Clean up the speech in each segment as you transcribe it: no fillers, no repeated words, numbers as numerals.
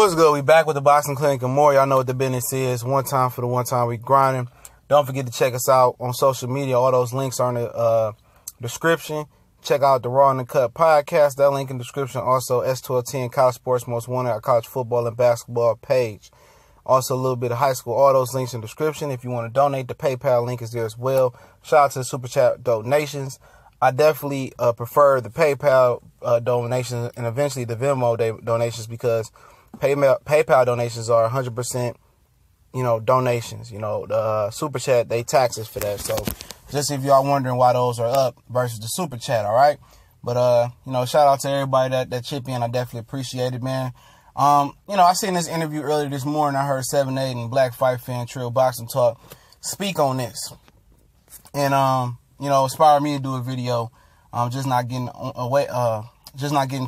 What's good? We back with the Boxing Clinic and more. Y'all know what the business is. One time for the one time we grinding. Don't forget to check us out on social media. All those links are in the description. Check out the Raw and the Cut podcast. That link in the description. Also, S1210 College Sports Most Wanted, our college football and basketball page. Also, a little bit of high school. All those links in the description. If you want to donate, the PayPal link is there as well. Shout out to the Super Chat donations. I definitely prefer the PayPal donations and eventually the Venmo donations because PayPal donations are 100%, donations. The Super Chat, they tax us for that. So just if y'all wondering why those are up versus the Super Chat, all right? But, shout out to everybody that chip in. I definitely appreciate it, man. I seen this interview earlier this morning. I heard 7-8 and Black Fight Fan Trill Boxing Talk speak on this. And, inspired me to do a video. Just not getting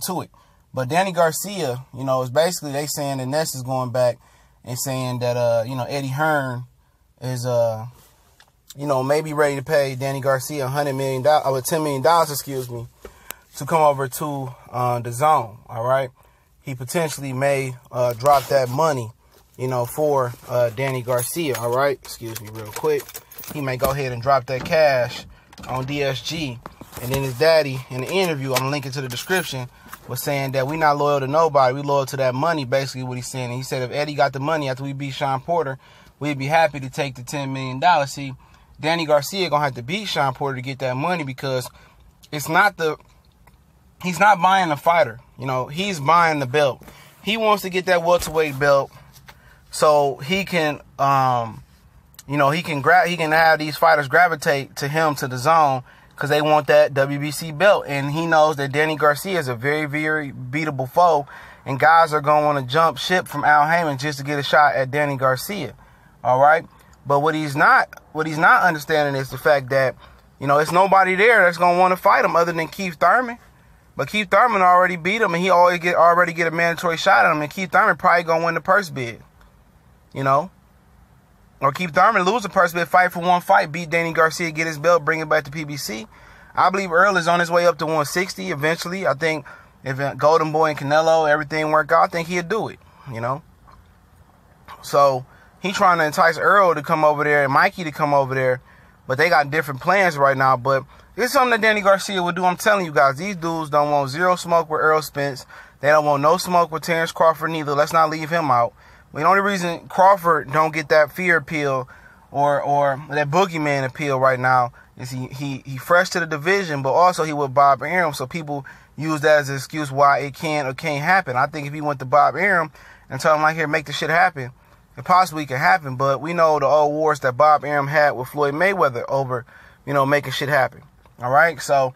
to it. But Danny Garcia, is basically they saying that Ness is going back and saying that, Eddie Hearn is, maybe ready to pay Danny Garcia $10 million, to come over to the zone. All right. He potentially may drop that money, for Danny Garcia. All right. Excuse me real quick. He may go ahead and drop that cash on DSG. And then his daddy, in the interview, I'm linking to the description, was saying that we not loyal to nobody. We loyal to that money, basically what he's saying. And he said if Eddie got the money after we beat Sean Porter, we'd be happy to take the $10 million. See, Danny Garcia going to have to beat Sean Porter to get that money because he's not buying the fighter. He's buying the belt. He wants to get that welterweight belt so he can, he can have these fighters gravitate to him, to the zone, because they want that WBC belt. And he knows that Danny Garcia is a very, very beatable foe. And guys are going to want to jump ship from Al Heyman just to get a shot at Danny Garcia. All right. But what he's not understanding is the fact that, it's nobody there that's going to want to fight him other than Keith Thurman. But Keith Thurman already beat him and he already get a mandatory shot at him. And Keith Thurman probably going to win the purse bid. Or Keith Thurman lose the purse bid, fight for one fight, beat Danny Garcia, get his belt, bring it back to PBC. I believe Earl is on his way up to 160 eventually. I think if Golden Boy and Canelo, everything work out, I think he'll do it, So he trying to entice Earl to come over there and Mikey to come over there. But they got different plans right now. But it's something that Danny Garcia would do. I'm telling you guys, these dudes don't want zero smoke with Earl Spence. They don't want no smoke with Terrence Crawford neither. Let's not leave him out. The only reason Crawford don't get that fear appeal or that boogeyman appeal right now is he fresh to the division, but also he with Bob Arum, so people use that as an excuse why it can or can't happen. I think if he went to Bob Arum and told him, like, here, make the shit happen, it possibly can happen, but we know the old wars that Bob Arum had with Floyd Mayweather over, making shit happen. All right, so,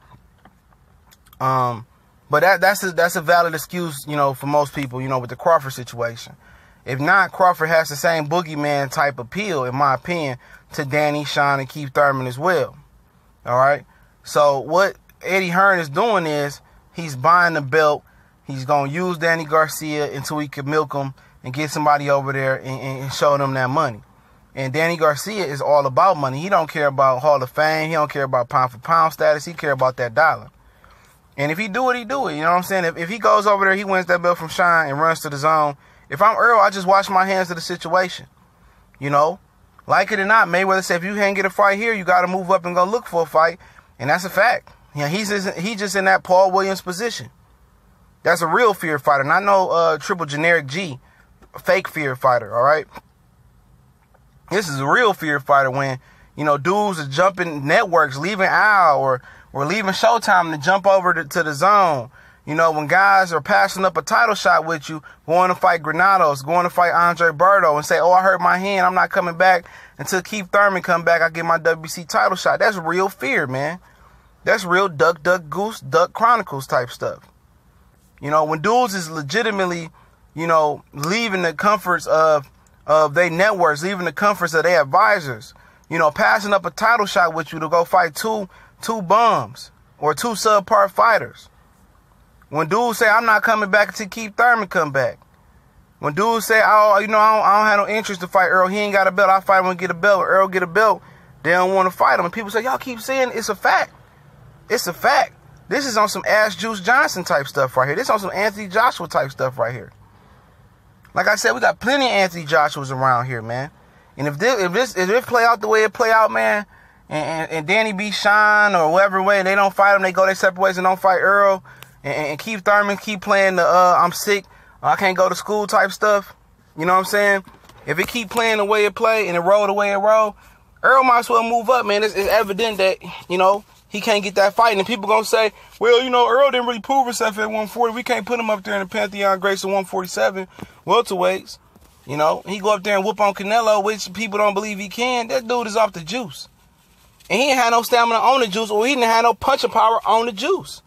but that's a valid excuse, for most people, with the Crawford situation. If not, Crawford has the same boogeyman type appeal, in my opinion, to Danny, Sean, and Keith Thurman as well. All right? So what Eddie Hearn is doing is he's buying the belt. He's going to use Danny Garcia until he can milk him and get somebody over there and show them that money. And Danny Garcia is all about money. He don't care about Hall of Fame. He don't care about pound-for-pound status. He care about that dollar. And if he do it, he do it. You know what I'm saying? If he goes over there, he wins that belt from Sean and runs to the zone. If I'm Earl, I just wash my hands of the situation. Like it or not, Mayweather said, if you can't get a fight here, you got to move up and go look for a fight. And that's a fact. He's just in that Paul Williams position. That's a real fear fighter, not no triple generic G, fake fear fighter, all right? This is a real fear fighter when, dudes are jumping networks, leaving Al or leaving Showtime to jump over to the zone. When guys are passing up a title shot with you, going to fight Granados, going to fight Andre Berto and say, oh, I hurt my hand, I'm not coming back until Keith Thurman come back, I get my WBC title shot. That's real fear, man. That's real Duck, Duck, Goose, Duck Chronicles type stuff. When dudes is legitimately, leaving the comforts of their networks, leaving the comforts of their advisors, passing up a title shot with you to go fight two bums or two subpar fighters. When dudes say, I'm not coming back until Keith Thurman come back. When dudes say, oh, I don't have no interest to fight Earl. He ain't got a belt. I'll fight him and get a belt. Earl get a belt. They don't want to fight him. And people say, y'all keep saying it's a fact. It's a fact. This is on some Ash Juice Johnson type stuff right here. This is on some Anthony Joshua type stuff right here. Like I said, we got plenty of Anthony Joshuas around here, man. And if this play out the way it play out, man, and Danny B. Sean or whatever way they don't fight him, they go their separate ways and don't fight Earl, and Keith Thurman keep playing the I'm sick, I can't go to school type stuff. You know what I'm saying? If it keep playing the way it play and it roll the way it roll, Earl might as well move up, man. It's evident that, you know, he can't get that fight. And people going to say, well, you know, Earl didn't really prove himself at 140. We can't put him up there in the Pantheon Greats at 147 welterweights. You know, he go up there and whoop on Canelo, which people don't believe he can. That dude is off the juice. And he ain't had no stamina on the juice, or he didn't have no punching power on the juice.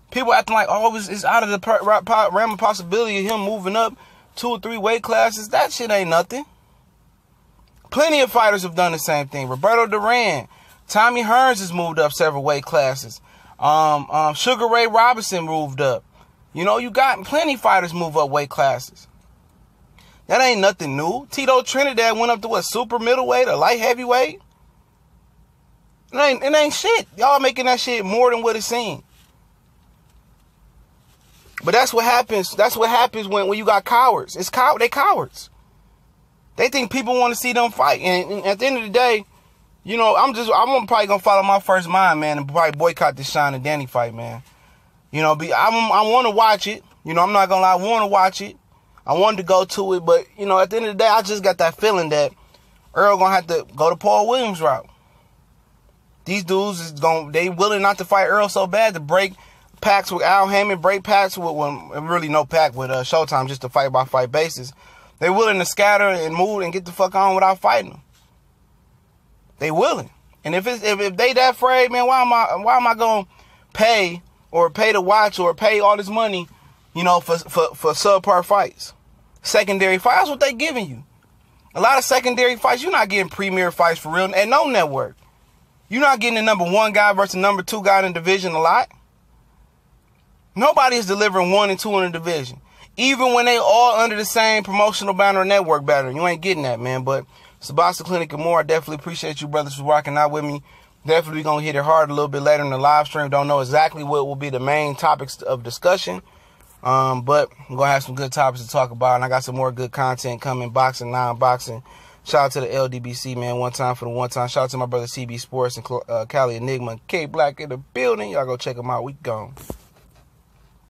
People acting like, oh, it's out of the realm of possibility of him moving up 2 or 3 weight classes. That shit ain't nothing. Plenty of fighters have done the same thing. Roberto Duran, Tommy Hearns has moved up several weight classes. Sugar Ray Robinson moved up. You know, you got plenty of fighters move up weight classes. That ain't nothing new. Tito Trinidad went up to what, super middleweight or light heavyweight? It ain't shit. Y'all making that shit more than what it seems. But that's what happens. That's what happens when you got cowards. They cowards. They think people want to see them fight. And at the end of the day, you know, I'm probably going to follow my first mind, man, and probably boycott this Sean and Danny fight, man. You know, I want to watch it. You know, I'm not going to lie. I want to watch it. I wanted to go to it. But, you know, at the end of the day, I just got that feeling that Earl going to have to go to Paul Williams' route. These dudes they willing not to fight Earl so bad to break packs with Al Haymon, break packs with, really no pack with Showtime, just a fight-by-fight basis. They willing to scatter and move and get the fuck on without fighting them. They willing. And if they that afraid, man, why am I going to pay to watch or pay all this money, you know, for subpar fights? Secondary fights, that's what they giving you. A lot of secondary fights, you're not getting premier fights for real at no network. You're not getting the number 1 guy versus number 2 guy in the division a lot. Nobody is delivering 1 and 2 in the division. Even when they all under the same promotional banner or network banner. You ain't getting that, man. But Sabasa Clinic and more, I definitely appreciate you brothers for rocking out with me. Definitely going to hit it hard a little bit later in the live stream. Don't know exactly what will be the main topics of discussion. But I'm going to have some good topics to talk about. And I got some more good content coming, boxing, non-boxing. Shout out to the LDBC, man. One time for the one time. Shout out to my brother CB Sports and Cali Enigma. K Black in the building. Y'all go check them out. We gone.